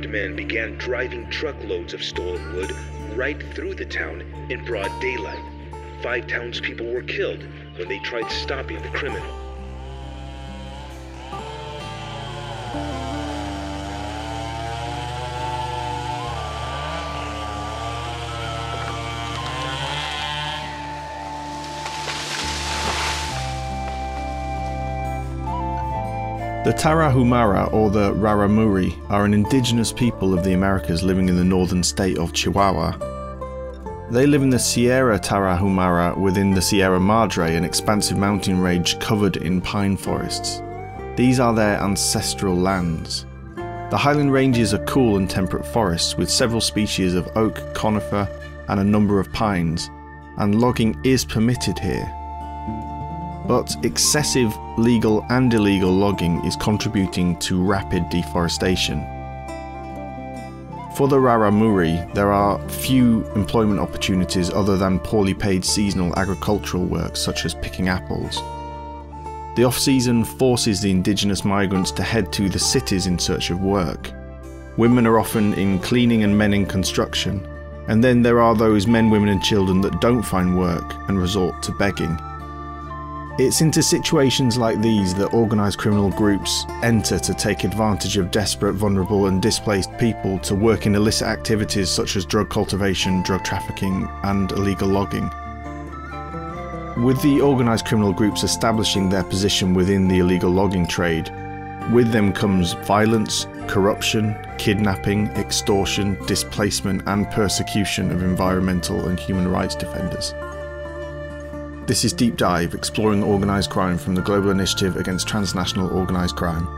armed men began driving truckloads of stolen wood right through the town in broad daylight. 5 townspeople were killed when they tried stopping the criminal. The Tarahumara, or the Raramuri, are an indigenous people of the Americas living in the northern state of Chihuahua. They live in the Sierra Tarahumara within the Sierra Madre, an expansive mountain range covered in pine forests. These are their ancestral lands. The highland ranges are cool and temperate forests with several species of oak, conifer, and a number of pines, and logging is permitted here. But excessive legal and illegal logging is contributing to rapid deforestation. For the Raramuri, there are few employment opportunities other than poorly paid seasonal agricultural work such as picking apples. The off-season forces the indigenous migrants to head to the cities in search of work. Women are often in cleaning and men in construction, and then there are those men, women and children that don't find work and resort to begging. It's into situations like these that organised criminal groups enter to take advantage of desperate, vulnerable and displaced people to work in illicit activities such as drug cultivation, drug trafficking and illegal logging. With the organised criminal groups establishing their position within the illegal logging trade, with them comes violence, corruption, kidnapping, extortion, displacement and persecution of environmental and human rights defenders. This is Deep Dive, exploring organised crime from the Global Initiative Against Transnational Organised Crime.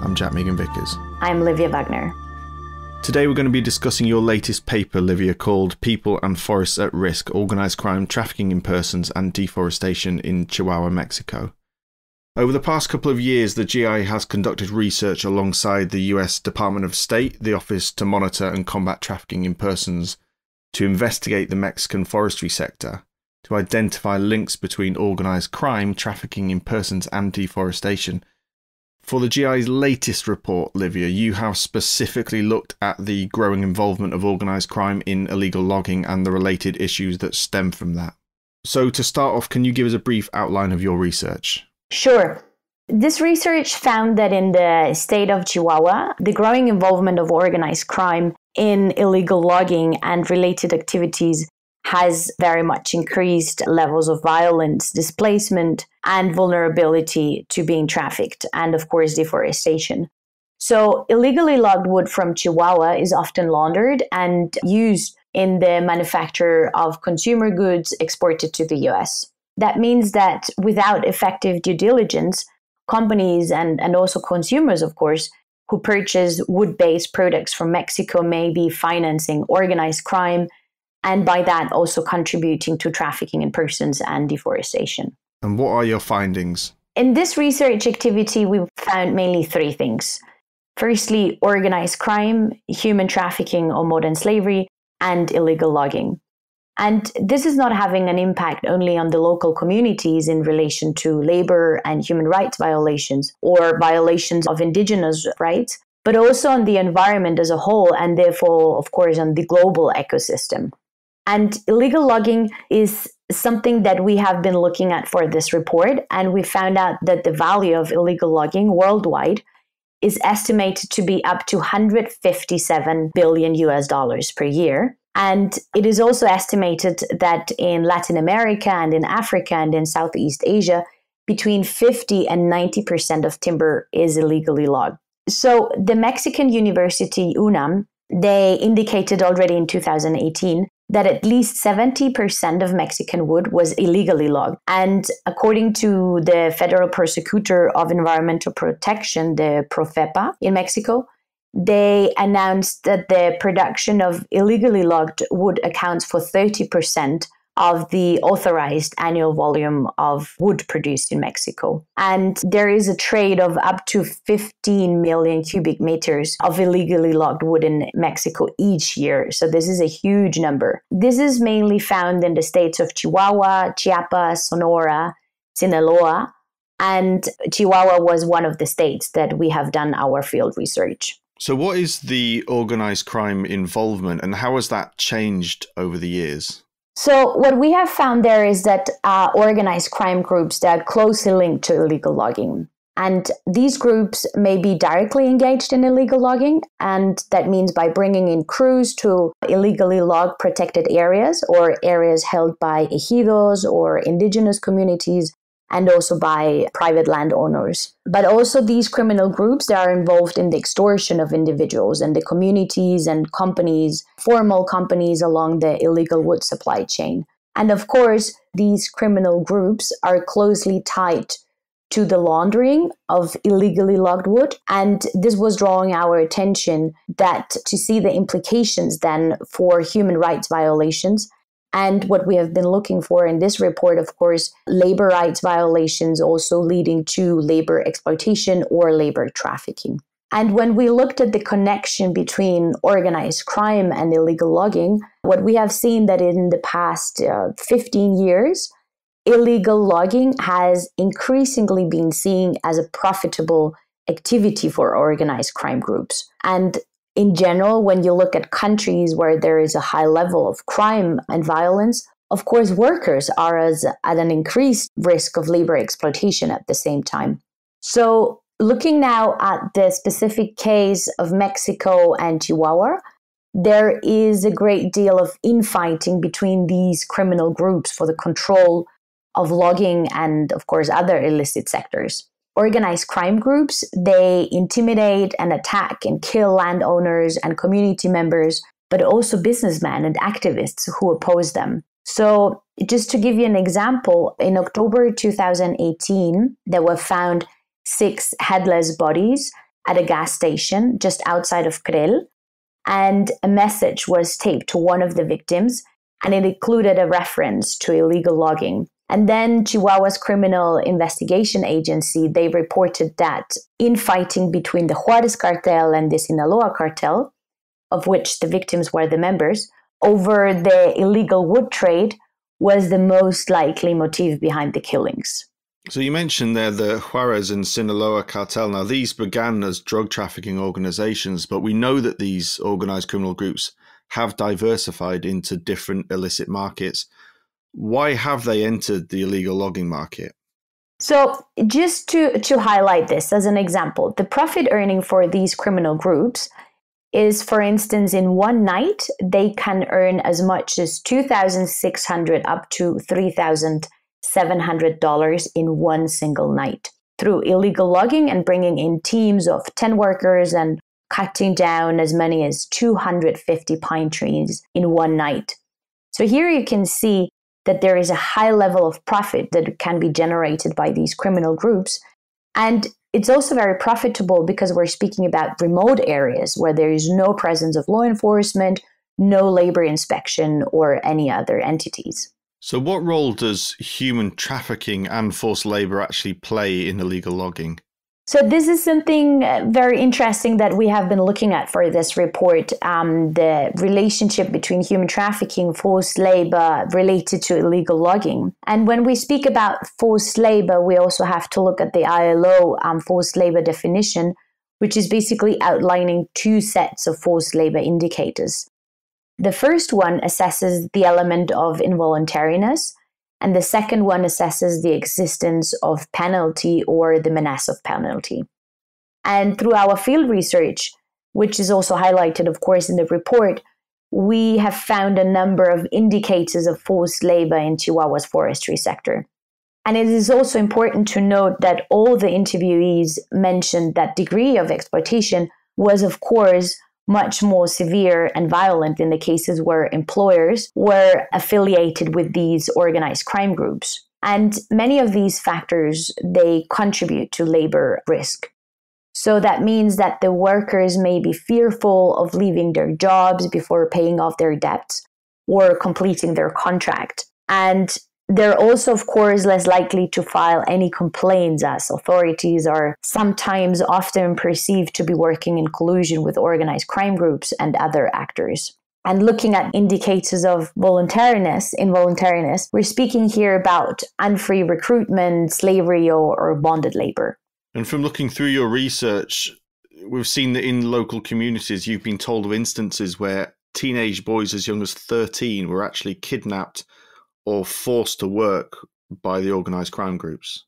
I'm Jack Megan-Vickers. I'm Livia Wagner. Today we're going to be discussing your latest paper, Livia, called People and Forests at Risk, Organised Crime, Trafficking in Persons and Deforestation in Chihuahua, Mexico. Over the past couple of years, the GI has conducted research alongside the US Department of State, the Office to Monitor and Combat Trafficking in Persons, to investigate the Mexican forestry sector, to identify links between organised crime, trafficking in persons and deforestation. For the GI's latest report, Livia, you have specifically looked at the growing involvement of organised crime in illegal logging and the related issues that stem from that. So to start off, can you give us a brief outline of your research? Sure. This research found that in the state of Chihuahua, the growing involvement of organised crime in illegal logging and related activities has very much increased levels of violence, displacement, and vulnerability to being trafficked, and of course, deforestation. So illegally logged wood from Chihuahua is often laundered and used in the manufacture of consumer goods exported to the US. That means that without effective due diligence, companies and also consumers, of course, who purchase wood-based products from Mexico may be financing organized crime, and by that also contributing to trafficking in persons and deforestation. And what are your findings? In this research activity, we found mainly 3 things. Firstly, organized crime, human trafficking or modern slavery, and illegal logging. And this is not having an impact only on the local communities in relation to labor and human rights violations or violations of indigenous rights, but also on the environment as a whole, and therefore, of course, on the global ecosystem. And illegal logging is something that we have been looking at for this report, and we found out that the value of illegal logging worldwide is estimated to be up to $157 billion per year. And it is also estimated that in Latin America and in Africa and in Southeast Asia, between 50 and 90% of timber is illegally logged. So the Mexican University, UNAM, they indicated already in 2018 that at least 70% of Mexican wood was illegally logged. And according to the Federal Prosecutor of Environmental Protection, the PROFEPA in Mexico, they announced that the production of illegally logged wood accounts for 30% of the authorized annual volume of wood produced in Mexico. And there is a trade of up to 15 million cubic meters of illegally logged wood in Mexico each year. So this is a huge number. This is mainly found in the states of Chihuahua, Chiapas, Sonora, Sinaloa, and Chihuahua was one of the states that we have done our field research. So what is the organised crime involvement and how has that changed over the years? So what we have found there is that organized crime groups that are closely linked to illegal logging. And these groups may be directly engaged in illegal logging, and that means by bringing in crews to illegally logged protected areas or areas held by ejidos or indigenous communities, and also by private landowners. But also these criminal groups that are involved in the extortion of individuals and the communities and companies, formal companies along the illegal wood supply chain. And of course, these criminal groups are closely tied to the laundering of illegally logged wood. And this was drawing our attention that to see the implications then for human rights violations. And what we have been looking for in this report, of course, labor rights violations also leading to labor exploitation or labor trafficking. And when we looked at the connection between organized crime and illegal logging, what we have seen that in the past 15 years, illegal logging has increasingly been seen as a profitable activity for organized crime groups. And in general, when you look at countries where there is a high level of crime and violence, of course, workers are at an increased risk of labor exploitation at the same time. So looking now at the specific case of Mexico and Chihuahua, there is a great deal of infighting between these criminal groups for the control of logging and, of course, other illicit sectors. Organized crime groups, they intimidate and attack and kill landowners and community members, but also businessmen and activists who oppose them. So just to give you an example, in October 2018, there were found 6 headless bodies at a gas station just outside of Crel, and a message was taped to one of the victims, and it included a reference to illegal logging. And then Chihuahua's criminal investigation agency, they reported that infighting between the Juarez cartel and the Sinaloa cartel, of which the victims were the members, over the illegal wood trade was the most likely motive behind the killings. So you mentioned there the Juarez and Sinaloa cartel. Now, these began as drug trafficking organizations, but we know that these organized criminal groups have diversified into different illicit markets. Why have they entered the illegal logging market? So just to highlight this as an example, the profit earning for these criminal groups is, for instance, in one night, they can earn as much as $2,600 up to $3,700 in one single night through illegal logging and bringing in teams of 10 workers and cutting down as many as 250 pine trees in one night. So here you can see that there is a high level of profit that can be generated by these criminal groups. And it's also very profitable because we're speaking about remote areas where there is no presence of law enforcement, no labor inspection, or any other entities. So what role does human trafficking and forced labor actually play in illegal logging? So this is something very interesting that we have been looking at for this report, the relationship between human trafficking, forced labor related to illegal logging. And when we speak about forced labor, we also have to look at the ILO forced labor definition, which is basically outlining 2 sets of forced labor indicators. The first one assesses the element of involuntariness, and the second one assesses the existence of penalty or the menace of penalty. And through our field research, which is also highlighted, of course, in the report, we have found a number of indicators of forced labor in Chihuahua's forestry sector. And it is also important to note that all the interviewees mentioned that degree of exploitation was, of course, much more severe and violent in the cases where employers were affiliated with these organized crime groups. And many of these factors, they contribute to labor risk. So that means that the workers may be fearful of leaving their jobs before paying off their debts or completing their contract. And they're also, of course, less likely to file any complaints, as authorities are sometimes often perceived to be working in collusion with organized crime groups and other actors. And looking at indicators of involuntariness, we're speaking here about unfree recruitment, slavery, or bonded labor. And from looking through your research, we've seen that in local communities, you've been told of instances where teenage boys as young as 13 were actually kidnapped or forced to work by the organised crime groups.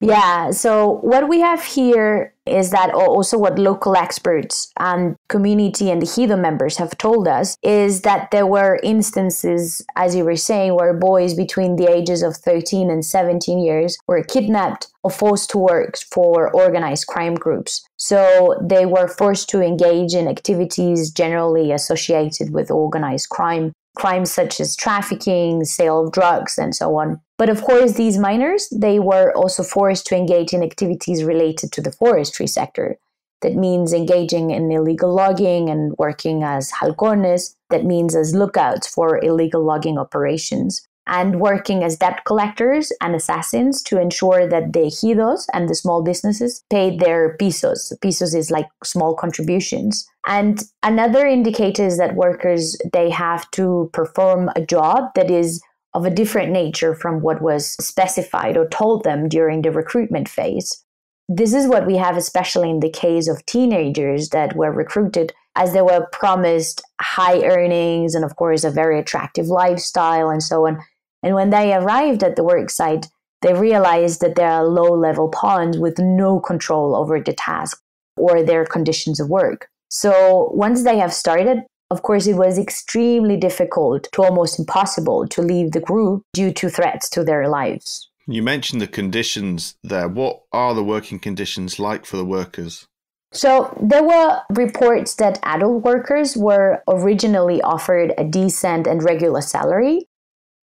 Yeah, so what we have here is that also what local experts and community and the Hido members have told us is that there were instances, as you were saying, where boys between the ages of 13 and 17 years were kidnapped or forced to work for organized crime groups. So they were forced to engage in activities generally associated with organized crime, crimes such as trafficking, sale of drugs, and so on. But of course, these miners, they were also forced to engage in activities related to the forestry sector. That means engaging in illegal logging and working as halcones. That means as lookouts for illegal logging operations. And working as debt collectors and assassins to ensure that the ejidos and the small businesses paid their pisos. Pisos is like small contributions. And another indicator is that workers, they have to perform a job that is of a different nature from what was specified or told them during the recruitment phase. This is what we have especially in the case of teenagers that were recruited as they were promised high earnings and of course a very attractive lifestyle and so on. And when they arrived at the work site, they realized that they are low-level pawns with no control over the task or their conditions of work. So once they have started, of course, it was extremely difficult to almost impossible to leave the group due to threats to their lives. You mentioned the conditions there. What are the working conditions like for the workers? So there were reports that adult workers were originally offered a decent and regular salary,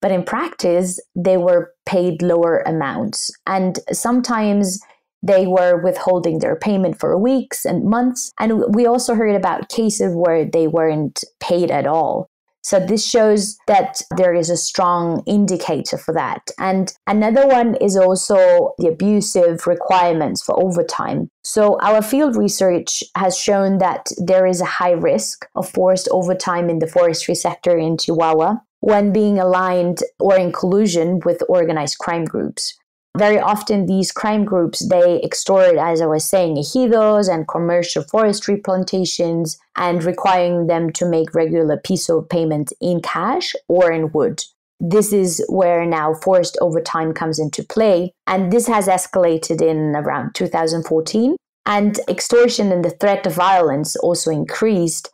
but in practice, they were paid lower amounts. And sometimes they were withholding their payment for weeks and months. And we also heard about cases where they weren't paid at all. So this shows that there is a strong indicator for that. And another one is also the abusive requirements for overtime. So our field research has shown that there is a high risk of forced overtime in the forestry sector in Chihuahua when being aligned or in collusion with organized crime groups. Very often these crime groups, they extort, as I was saying, ejidos and commercial forestry plantations and requiring them to make regular piso payments in cash or in wood. This is where now forced overtime comes into play. And this has escalated in around 2014. And extortion and the threat of violence also increased.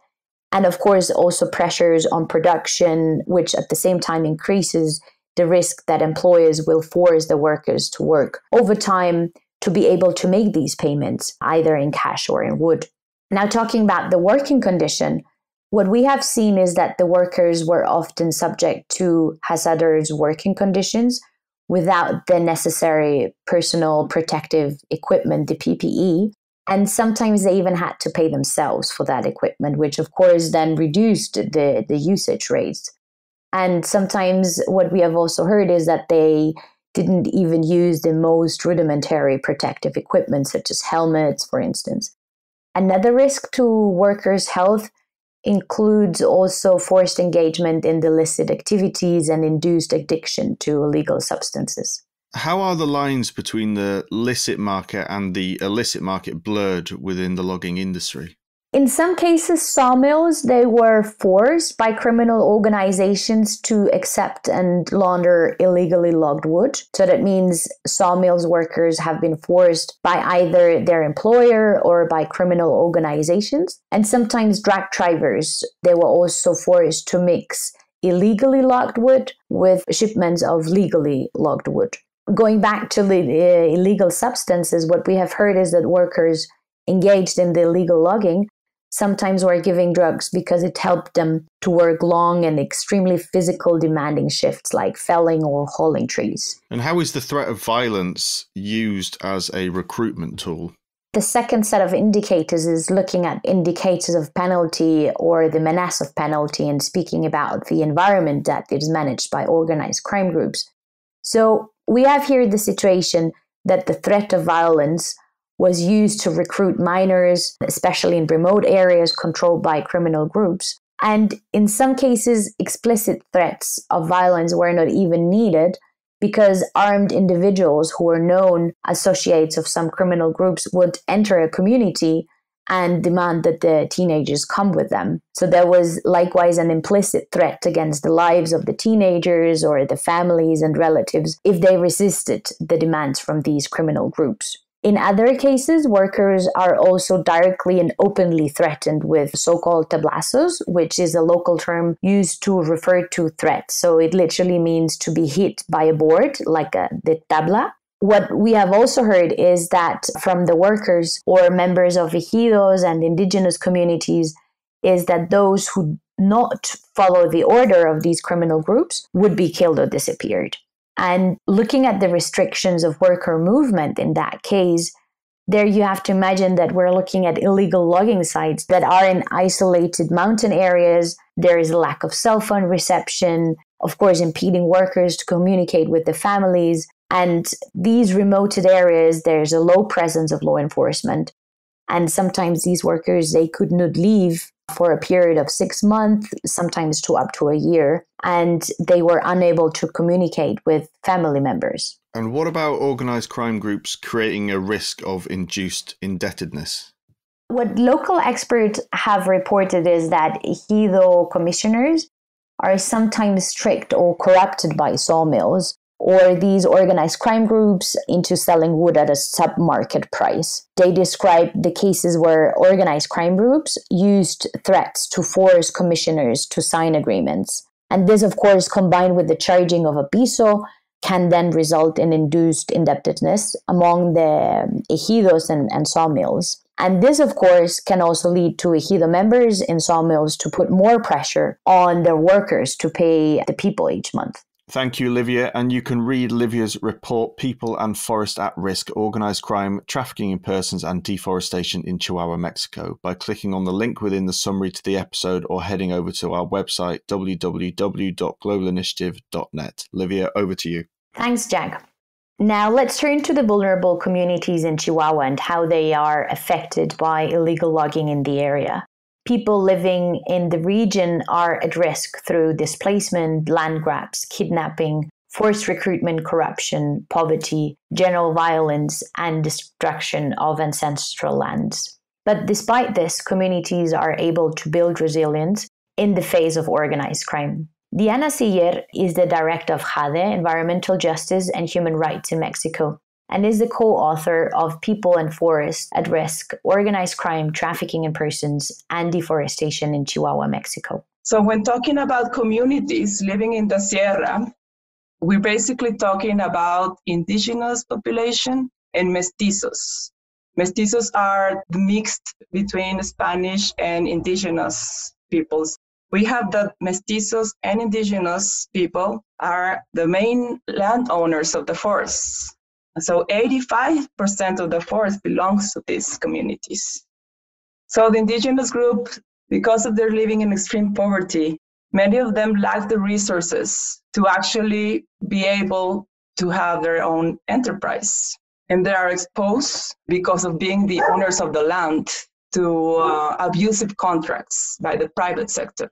And of course, also pressures on production, which at the same time increases the risk that employers will force the workers to work overtime to be able to make these payments, either in cash or in wood. Now, talking about the working condition, what we have seen is that the workers were often subject to hazardous working conditions without the necessary personal protective equipment, the PPE, and sometimes they even had to pay themselves for that equipment, which of course then reduced the usage rates. And sometimes what we have also heard is that they didn't even use the most rudimentary protective equipment, such as helmets, for instance. Another risk to workers' health includes also forced engagement in illicit activities and induced addiction to illegal substances. How are the lines between the licit market and the illicit market blurred within the logging industry? In some cases, sawmills, they were forced by criminal organizations to accept and launder illegally logged wood. So that means sawmills workers have been forced by either their employer or by criminal organizations. And sometimes truck drivers, they were also forced to mix illegally logged wood with shipments of legally logged wood. Going back to the illegal substances, what we have heard is that workers engaged in the illegal logging sometimes were giving drugs because it helped them to work long and extremely physical demanding shifts like felling or hauling trees. And how is the threat of violence used as a recruitment tool? The second set of indicators is looking at indicators of penalty or the menace of penalty and speaking about the environment that is managed by organized crime groups. So we have here the situation that the threat of violence was used to recruit miners, especially in remote areas controlled by criminal groups. And in some cases, explicit threats of violence were not even needed because armed individuals who were known associates of some criminal groups would enter a community and demand that the teenagers come with them. So there was likewise an implicit threat against the lives of the teenagers or the families and relatives if they resisted the demands from these criminal groups. In other cases, workers are also directly and openly threatened with so-called tablazos, which is a local term used to refer to threats. So it literally means to be hit by a board, like the tabla. What we have also heard is that from the workers or members of ejidos and indigenous communities is that those who not follow the order of these criminal groups would be killed or disappeared. And looking at the restrictions of worker movement in that case, there you have to imagine that we're looking at illegal logging sites that are in isolated mountain areas. There is a lack of cell phone reception, of course, impeding workers to communicate with the families. And these remote areas, there's a low presence of law enforcement. And sometimes these workers, they could not leave for a period of 6 months, sometimes to up to a year, and they were unable to communicate with family members. And what about organised crime groups creating a risk of induced indebtedness? What local experts have reported is that ejido commissioners are sometimes strict or corrupted by sawmills or these organized crime groups into selling wood at a sub-market price. They describe the cases where organized crime groups used threats to force commissioners to sign agreements. And this, of course, combined with the charging of a piso, can then result in induced indebtedness among the ejidos and sawmills. And this, of course, can also lead to ejido members in sawmills to put more pressure on their workers to pay the people each month. Thank you, Livia. And you can read Livia's report, People and Forest at Risk, Organised Crime, Trafficking in Persons and Deforestation in Chihuahua, Mexico, by clicking on the link within the summary to the episode or heading over to our website, www.globalinitiative.net. Livia, over to you. Thanks, Jack. Now let's turn to the vulnerable communities in Chihuahua and how they are affected by illegal logging in the area. People living in the region are at risk through displacement, land grabs, kidnapping, forced recruitment, corruption, poverty, general violence, and destruction of ancestral lands. But despite this, communities are able to build resilience in the face of organized crime. Diana Siller is the director of JADE, Environmental Justice and Human Rights in Mexico, and is the co-author of People and Forest at Risk, Organized Crime, Trafficking in Persons, and Deforestation in Chihuahua, Mexico. So when talking about communities living in the Sierra, we're basically talking about indigenous population and mestizos. Mestizos are mixed between Spanish and indigenous peoples. We have the mestizos and indigenous people are the main landowners of the forests. So 85% of the forest belongs to these communities. So the indigenous group, because of their living in extreme poverty, many of them lack the resources to actually be able to have their own enterprise. And they are exposed, because of being the owners of the land, to abusive contracts by the private sector.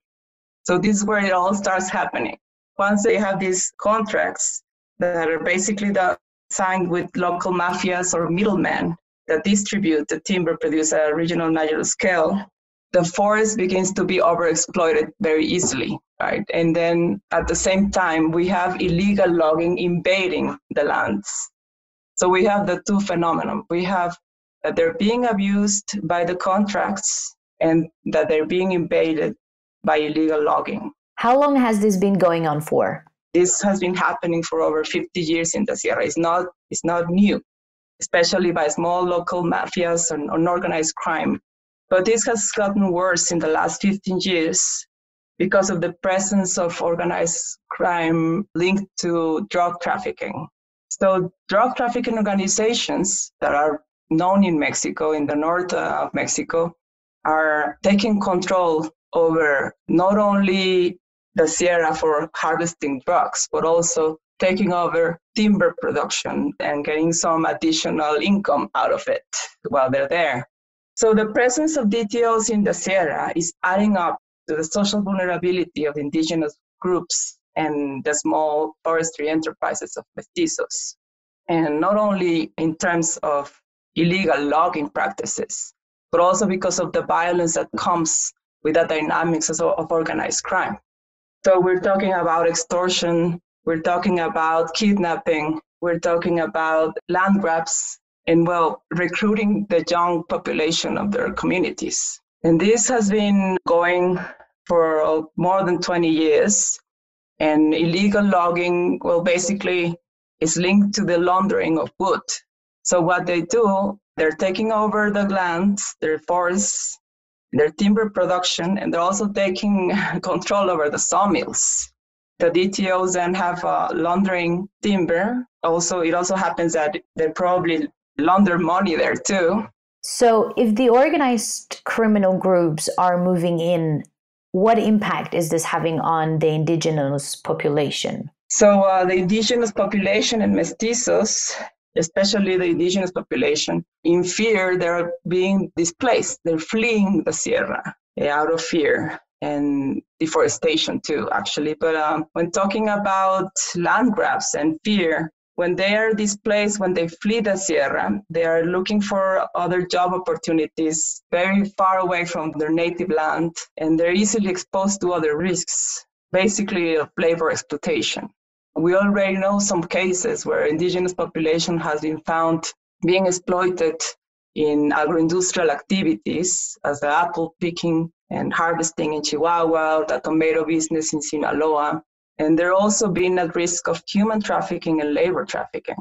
So this is where it all starts happening. Once they have these contracts that are basically signed with local mafias or middlemen that distribute the timber produced at a regional national scale, the forest begins to be overexploited very easily, right? And then at the same time, we have illegal logging invading the lands. So we have the two phenomena. We have that they're being abused by the contracts and that they're being invaded by illegal logging. How long has this been going on for? This has been happening for over 50 years in the Sierra. It's not new, especially by small local mafias and unorganized crime. But this has gotten worse in the last 15 years because of the presence of organized crime linked to drug trafficking. So drug trafficking organizations that are known in Mexico, in the north of Mexico, are taking control over not only the Sierra for harvesting drugs, but also taking over timber production and getting some additional income out of it while they're there. So the presence of DTOs in the Sierra is adding up to the social vulnerability of indigenous groups and the small forestry enterprises of mestizos. And not only in terms of illegal logging practices, but also because of the violence that comes with the dynamics of organized crime. So we're talking about extortion, we're talking about kidnapping, we're talking about land grabs, and recruiting the young population of their communities. And this has been going for more than 20 years. And illegal logging, basically is linked to the laundering of wood. So what they do, they're taking over the lands, their forests, their timber production, and they're also taking control over the sawmills. The DTOs then have laundering timber. It also happens that they probably launder money there too. So if the organized criminal groups are moving in, what impact is this having on the indigenous population? So the indigenous population and mestizos, especially the indigenous population, in fear, they're being displaced. They're fleeing the Sierra out of fear and deforestation too, actually. But when talking about land grabs and fear, when they are displaced, when they flee the Sierra, they are looking for other job opportunities very far away from their native land, and they're easily exposed to other risks, basically of labor exploitation. We already know some cases where indigenous population has been found being exploited in agro-industrial activities, as the apple picking and harvesting in Chihuahua, or the tomato business in Sinaloa. And they're also being at risk of human trafficking and labor trafficking.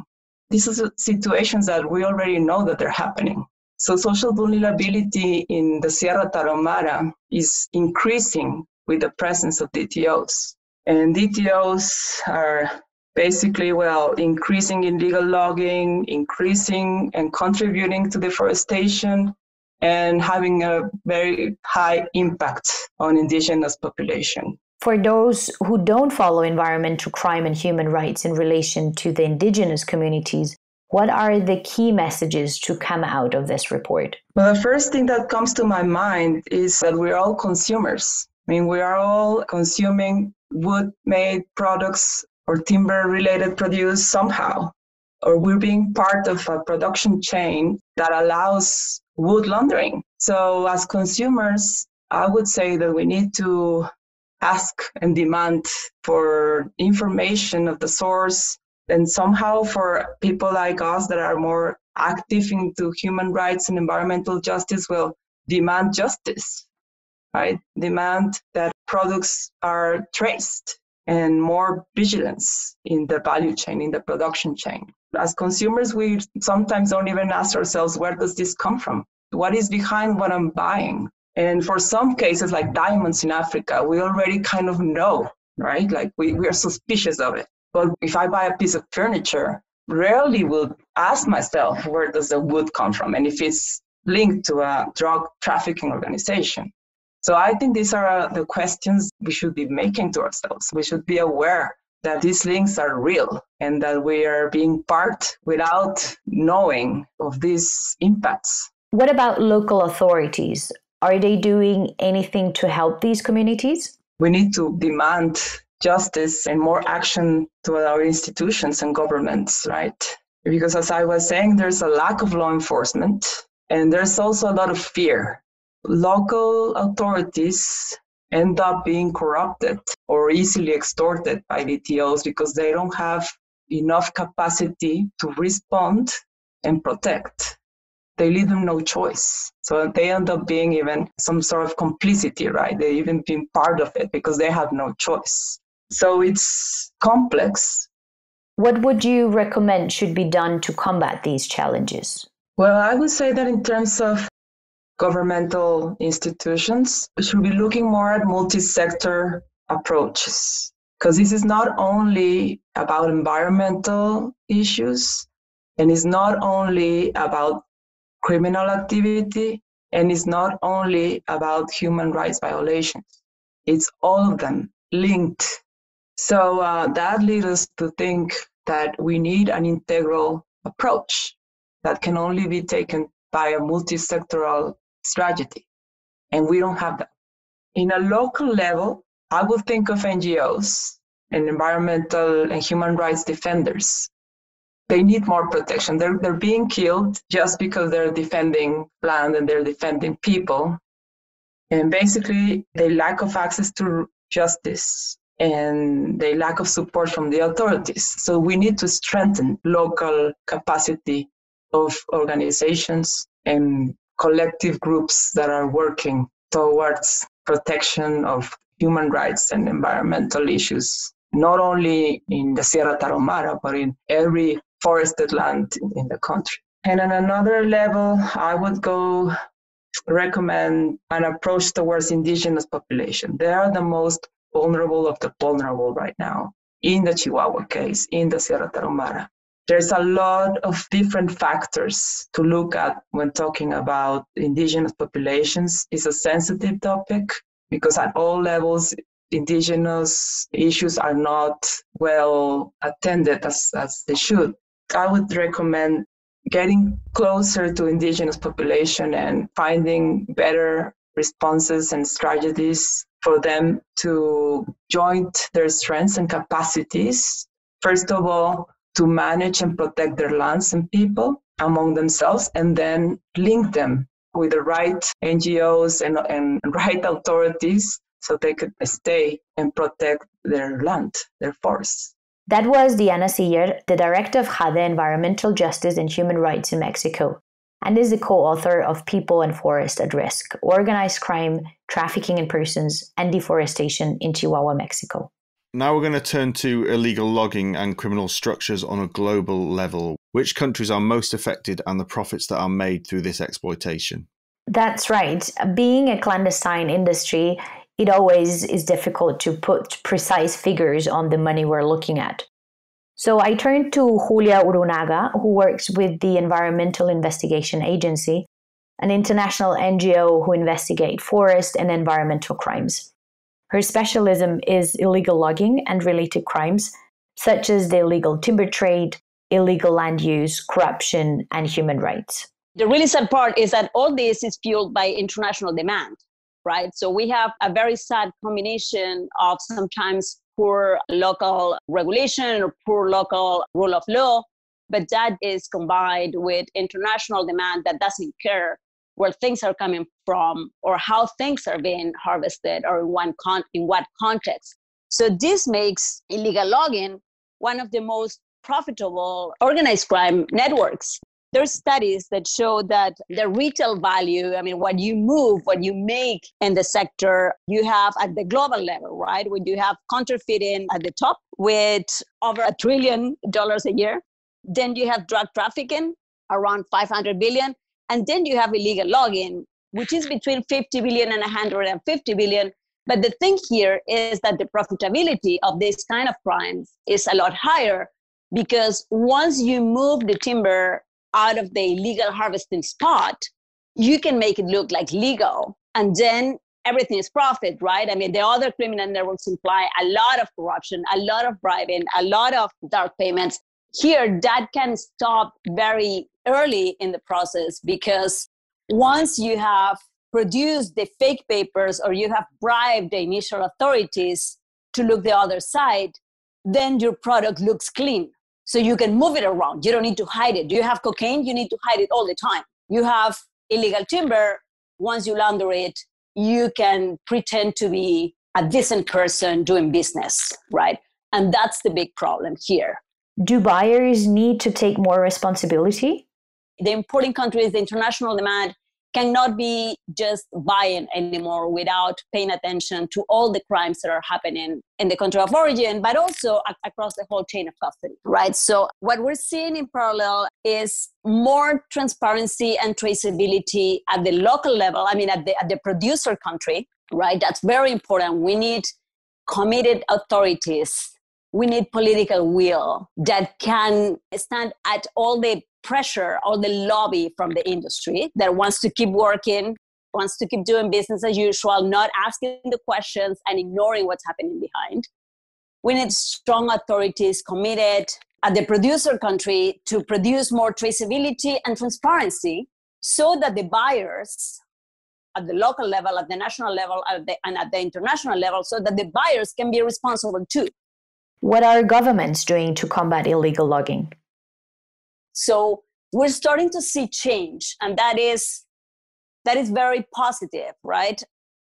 These are situations that we already know that they're happening. So social vulnerability in the Sierra Tarahumara is increasing with the presence of DTOs. And DTOs are basically, increasing illegal logging, increasing and contributing to deforestation, and having a very high impact on indigenous population. For those who don't follow environmental crime and human rights in relation to the indigenous communities, what are the key messages to come out of this report? Well, the first thing that comes to my mind is that we're all consumers. We are all consuming wood-made products or timber-related produce somehow, or we're being part of a production chain that allows wood laundering. So as consumers, I would say that we need to ask and demand for information of the source, and somehow for people like us that are more active into human rights and environmental justice, demand justice, right? Demand that products are traced and more vigilance in the value chain, in the production chain. As consumers, we sometimes don't even ask ourselves, where does this come from? What is behind what I'm buying? And for some cases, like diamonds in Africa, we already kind of know, right? Like we are suspicious of it. But if I buy a piece of furniture, rarely will ask myself, where does the wood come from? And if it's linked to a drug trafficking organization. So I think these are the questions we should be making to ourselves. We should be aware that these links are real and that we are being part without knowing of these impacts. What about local authorities? Are they doing anything to help these communities? We need to demand justice and more action to our institutions and governments, right? Because as I was saying, there's a lack of law enforcement and there's also a lot of fear. Local authorities end up being corrupted or easily extorted by DTOs because they don't have enough capacity to respond and protect. They leave them no choice. So they end up being even some sort of complicity, right? They even being part of it because they have no choice. So it's complex. What would you recommend should be done to combat these challenges? Well, I would say that in terms of governmental institutions, we should be looking more at multi-sector approaches, because this is not only about environmental issues, and it's not only about criminal activity, and it's not only about human rights violations. It's all of them linked. So that leads us to think that we need an integral approach that can only be taken by a multi-sectoral strategy. And we don't have that. In a local level, I would think of NGOs and environmental and human rights defenders they need more protection. They're being killed just because they're defending land and they're defending people. And basically, the lack of access to justice and the lack of support from the authorities. So we need to strengthen local capacity of organizations and collective groups that are working towards protection of human rights and environmental issues, not only in the Sierra Tarahumara, but in every forested land in the country. And on another level, I would recommend an approach towards indigenous population. They are the most vulnerable of the vulnerable right now. In the Chihuahua case, in the Sierra Tarahumara, there's a lot of different factors to look at when talking about indigenous populations. It's a sensitive topic because at all levels, indigenous issues are not well attended as they should. I would recommend getting closer to indigenous population and finding better responses and strategies for them to join their strengths and capacities. First of all, to manage and protect their lands and people among themselves, and then link them with the right NGOs and right authorities so they could stay and protect their land, their forests. That was Diana Siller, the director of HADE Environmental Justice and Human Rights in Mexico, and is the co-author of People and Forest at Risk, Organized Crime, Trafficking in Persons, and Deforestation in Chihuahua, Mexico. Now we're going to turn to illegal logging and criminal structures on a global level. Which countries are most affected and the profits that are made through this exploitation? That's right. Being a clandestine industry, it always is difficult to put precise figures on the money we're looking at. So I turned to Julia Urunaga, who works with the Environmental Investigation Agency, an international NGO who investigate forest and environmental crimes. Her specialism is illegal logging and related crimes, such as the illegal timber trade, illegal land use, corruption, and human rights. The really sad part is that all this is fueled by international demand, right? So we have a very sad combination of sometimes poor local regulation or poor local rule of law, but that is combined with international demand that doesn't care where things are coming from or how things are being harvested or in what context. So this makes illegal logging one of the most profitable organized crime networks. There's studies that show that the retail value, what you move, what you make in the sector, you have at the global level, right? When you have counterfeiting at the top with over $1 trillion a year. Then you have drug trafficking, around 500 billion. And then you have illegal logging, which is between 50 billion and 150 billion. But the thing here is that the profitability of this kind of crimes is a lot higher because once you move the timber out of the illegal harvesting spot, you can make it look like legal. And then everything is profit, right? The other criminal networks imply a lot of corruption, a lot of bribing, a lot of dark payments. Here, that can stop very early in the process because once you have produced the fake papers or you have bribed the initial authorities to look the other side, then your product looks clean. So you can move it around. You don't need to hide it. Do you have cocaine? You need to hide it all the time. You have illegal timber. Once you launder it, you can pretend to be a decent person doing business, right? And that's the big problem here. Do buyers need to take more responsibility? The importing countries, the international demand cannot be just buying anymore without paying attention to all the crimes that are happening in the country of origin, but also across the whole chain of custody, right? So what we're seeing in parallel is more transparency and traceability at the local level, at the producer country, right? That's very important. We need committed authorities. We need political will that can stand at all the pressure or the lobby from the industry that wants to keep working, wants to keep doing business as usual, not asking the questions and ignoring what's happening behind. We need strong authorities committed at the producer country to produce more traceability and transparency so that the buyers at the local level, at the national level, and at the international level, so that the buyers can be responsible too. What are governments doing to combat illegal logging? So we're starting to see change, and that is very positive, right?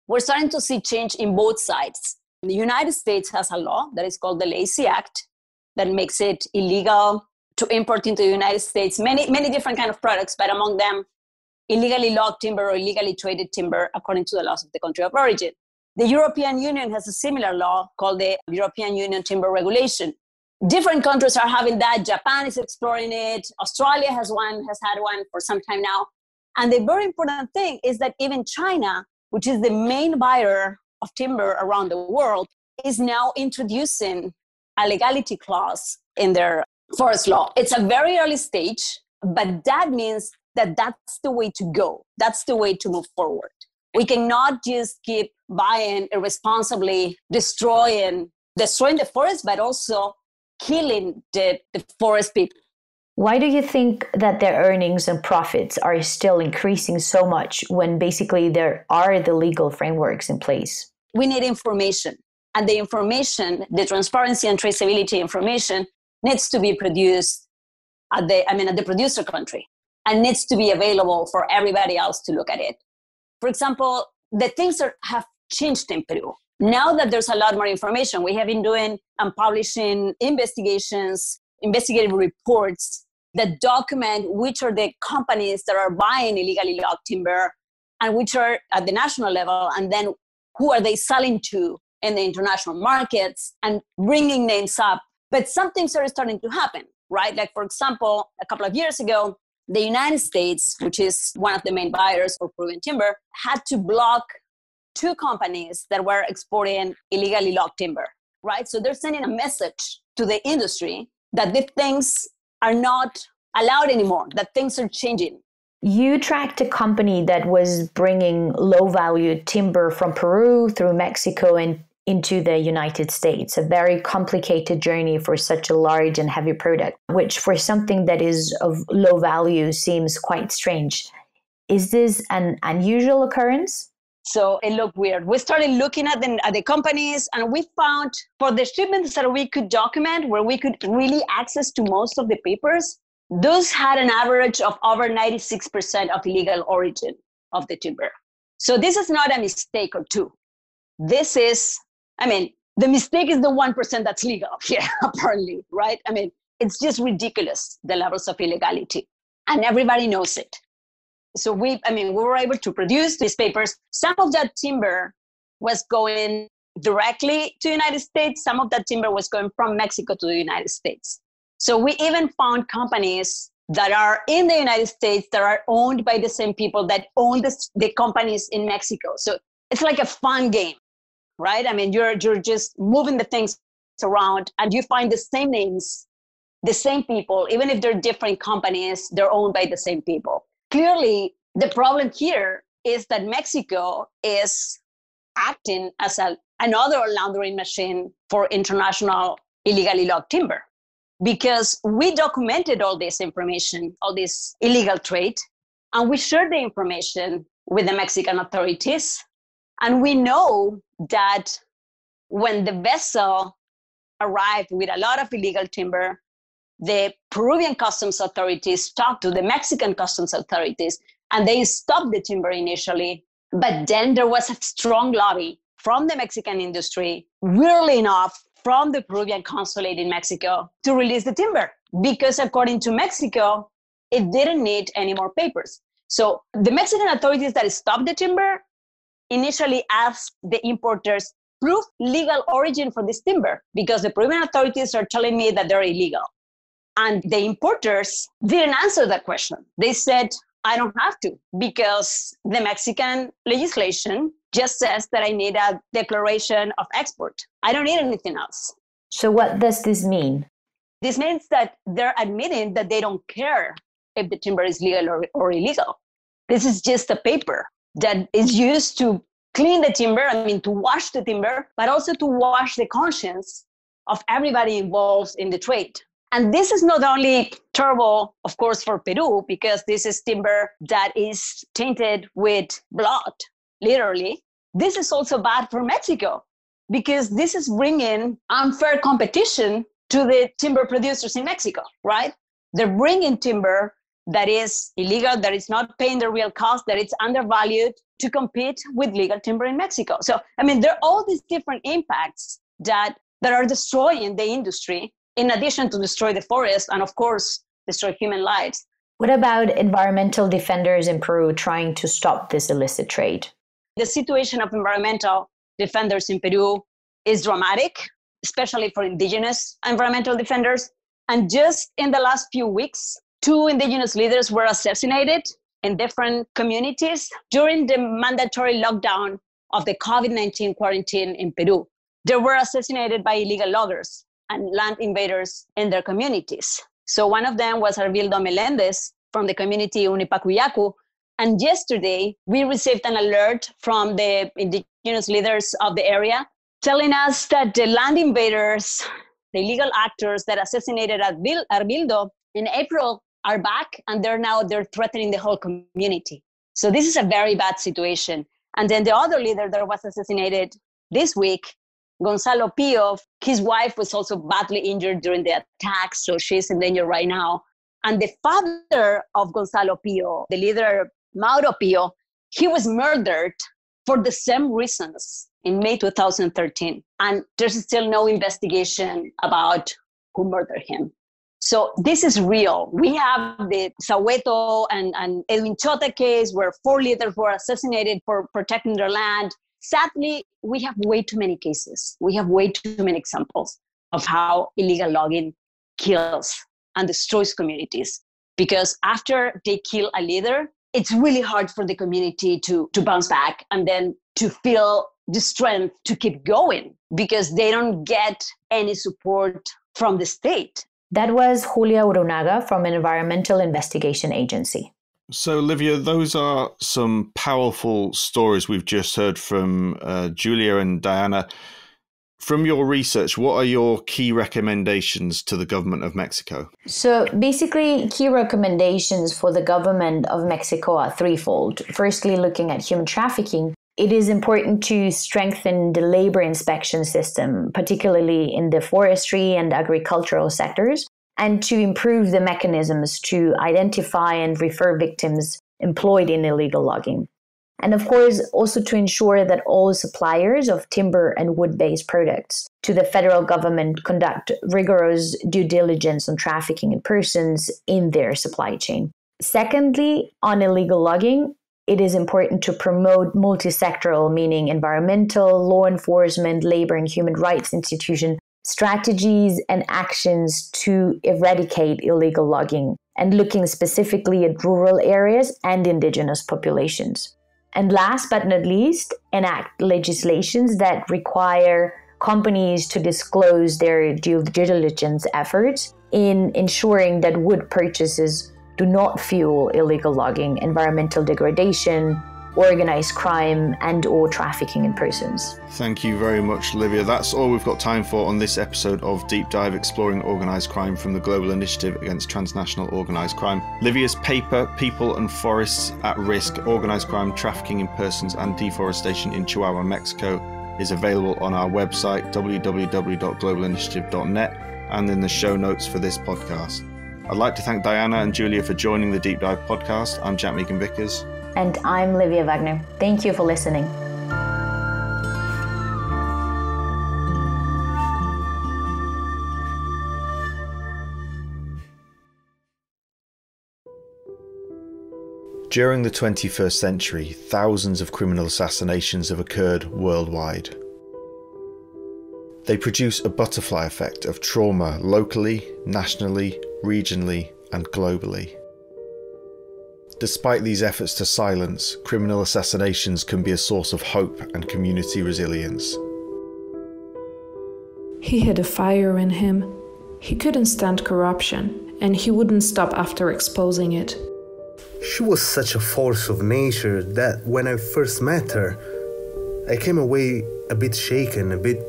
We're starting to see change in both sides. The United States has a law that is called the Lacey Act that makes it illegal to import into the United States many different kind of products, but among them, illegally logged timber or illegally traded timber according to the laws of the country of origin. The European Union has a similar law called the European Union Timber Regulation. Different countries are having that. Japan is exploring it. Australia has had one for some time now. And the very important thing is that even China, which is the main buyer of timber around the world, is now introducing a legality clause in their forest law. It's a very early stage, but that means that that's the way to go. That's the way to move forward. We cannot just keep buying irresponsibly, destroying the forest, but also killing the forest people. Why do you think that their earnings and profits are still increasing so much when basically there are the legal frameworks in place? We need information. And the information, the transparency and traceability information, needs to be produced at the producer country, and needs to be available for everybody else to look at it. For example, the things have changed in Peru. Now that there's a lot more information, we have been doing and publishing investigative reports that document which are the companies that are buying illegally logged timber and which are at the national level, and then who are they selling to in the international markets, and bringing names up. But some things are starting to happen, right? Like, for example, a couple of years ago, the United States, which is one of the main buyers for Peruvian timber, had to block 2 companies that were exporting illegally logged timber, right? So they're sending a message to the industry that these things are not allowed anymore, that things are changing. You tracked a company that was bringing low-value timber from Peru through Mexico and into the United States, a very complicated journey for such a large and heavy product, which for something that is of low value seems quite strange. Is this an unusual occurrence? So it looked weird. We started looking at the companies, and we found for the shipments that we could document, where we could really access to most of the papers, those had an average of over 96% of illegal origin of the timber. So this is not a mistake or two. This is, the mistake is the 1% that's legal here, apparently, right? It's just ridiculous, the levels of illegality, and everybody knows it. So we were able to produce these papers. Some of that timber was going directly to the United States. Some of that timber was going from Mexico to the United States. So we even found companies that are in the United States that are owned by the same people that own the companies in Mexico. So it's like a fun game, right? You're just moving the things around, and you find the same names, the same people, even if they're different companies, they're owned by the same people. Clearly, the problem here is that Mexico is acting as another laundering machine for international illegally logged timber, because we documented all this information, all this illegal trade, and we shared the information with the Mexican authorities. And we know that when the vessel arrived with a lot of illegal timber, the Peruvian customs authorities talked to the Mexican customs authorities, and they stopped the timber initially. But then there was a strong lobby from the Mexican industry, weirdly enough, from the Peruvian consulate in Mexico, to release the timber, because according to Mexico, it didn't need any more papers. So the Mexican authorities that stopped the timber initially asked the importers, prove legal origin for this timber, because the Peruvian authorities are telling me that they're illegal. And the importers didn't answer that question. They said, I don't have to, because the Mexican legislation just says that I need a declaration of export. I don't need anything else. So what does this mean? This means that they're admitting that they don't care if the timber is legal or illegal. This is just a paper that is used to clean the timber, to wash the timber, but also to wash the conscience of everybody involved in the trade. And this is not only terrible, of course, for Peru, because this is timber that is tainted with blood, literally. This is also bad for Mexico, because this is bringing unfair competition to the timber producers in Mexico, right? They're bringing timber that is illegal, that is not paying the real cost, that it's undervalued to compete with legal timber in Mexico. So, I mean, there are all these different impacts that are destroying the industry, in addition to destroy the forest and, of course, destroy human lives. What about environmental defenders in Peru trying to stop this illicit trade? The situation of environmental defenders in Peru is dramatic, especially for indigenous environmental defenders. And just in the last few weeks, 2 indigenous leaders were assassinated in different communities during the mandatory lockdown of the COVID-19 quarantine in Peru. They were assassinated by illegal loggers and land invaders in their communities. So one of them was Arvildo Melendez from the community Unipacuyacu. And yesterday, we received an alert from the indigenous leaders of the area telling us that the land invaders, the illegal actors that assassinated Arvildo in April are back, and they're threatening the whole community. So this is a very bad situation. And then the other leader that was assassinated this week, Gonzalo Pio, his wife was also badly injured during the attack, so she's in danger right now. And the father of Gonzalo Pio, the leader Mauro Pio, he was murdered for the same reasons in May 2013. And there's still no investigation about who murdered him. So this is real. We have the Sahueto and Edwin Chota case where 4 leaders were assassinated for protecting their land. Sadly, we have way too many cases. We have way too many examples of how illegal logging kills and destroys communities. Because after they kill a leader, it's really hard for the community to bounce back and then to feel the strength to keep going because they don't get any support from the state. That was Julia Urunaga from an environmental investigation agency. So, Livia, those are some powerful stories we've just heard from Julia and Diana. From your research, what are your key recommendations to the government of Mexico? So basically, key recommendations for the government of Mexico are threefold. Firstly, looking at human trafficking, it is important to strengthen the labor inspection system, particularly in the forestry and agricultural sectors, and to improve the mechanisms to identify and refer victims employed in illegal logging. And of course, also to ensure that all suppliers of timber and wood-based products to the federal government conduct rigorous due diligence on trafficking in persons in their supply chain. Secondly, on illegal logging, it is important to promote multi-sectoral, meaning environmental, law enforcement, labor and human rights institution strategies and actions to eradicate illegal logging, and looking specifically at rural areas and indigenous populations. And last but not least, enact legislations that require companies to disclose their due diligence efforts in ensuring that wood purchases do not fuel illegal logging, environmental degradation, organized crime, and or trafficking in persons. Thank you very much, Livia. That's all we've got time for on this episode of Deep Dive Exploring Organised Crime from the Global Initiative Against Transnational Organised Crime. Livia's paper, People and Forests at Risk, Organised Crime, Trafficking in Persons and Deforestation in Chihuahua, Mexico, is available on our website, www.globalinitiative.net, and in the show notes for this podcast. I'd like to thank Diana and Julia for joining the Deep Dive podcast. I'm Jack Megan-Vickers. And I'm Livia Wagner. Thank you for listening. During the 21st century, thousands of criminal assassinations have occurred worldwide. They produce a butterfly effect of trauma locally, nationally, regionally, and globally. Despite these efforts to silence, criminal assassinations can be a source of hope and community resilience. He had a fire in him. He couldn't stand corruption, and he wouldn't stop after exposing it. She was such a force of nature that when I first met her, I came away a bit shaken, a bit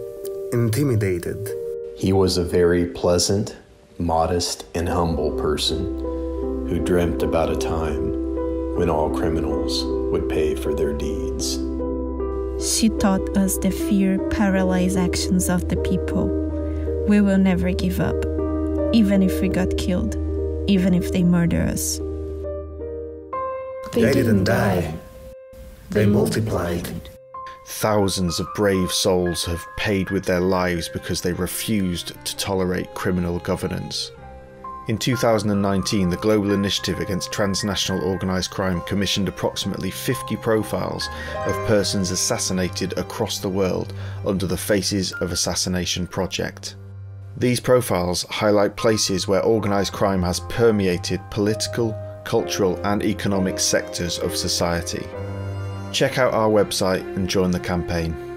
intimidated. He was a very pleasant, modest, and humble person who dreamt about a time when all criminals would pay for their deeds. She taught us the fear paralyzed actions of the people. We will never give up, even if we got killed. even if they murder us. They didn't die. They multiplied. Thousands of brave souls have paid with their lives because they refused to tolerate criminal governance. In 2019, the Global Initiative Against Transnational Organised Crime commissioned approximately 50 profiles of persons assassinated across the world under the Faces of Assassination project. These profiles highlight places where organised crime has permeated political, cultural and economic sectors of society. Check out our website and join the campaign.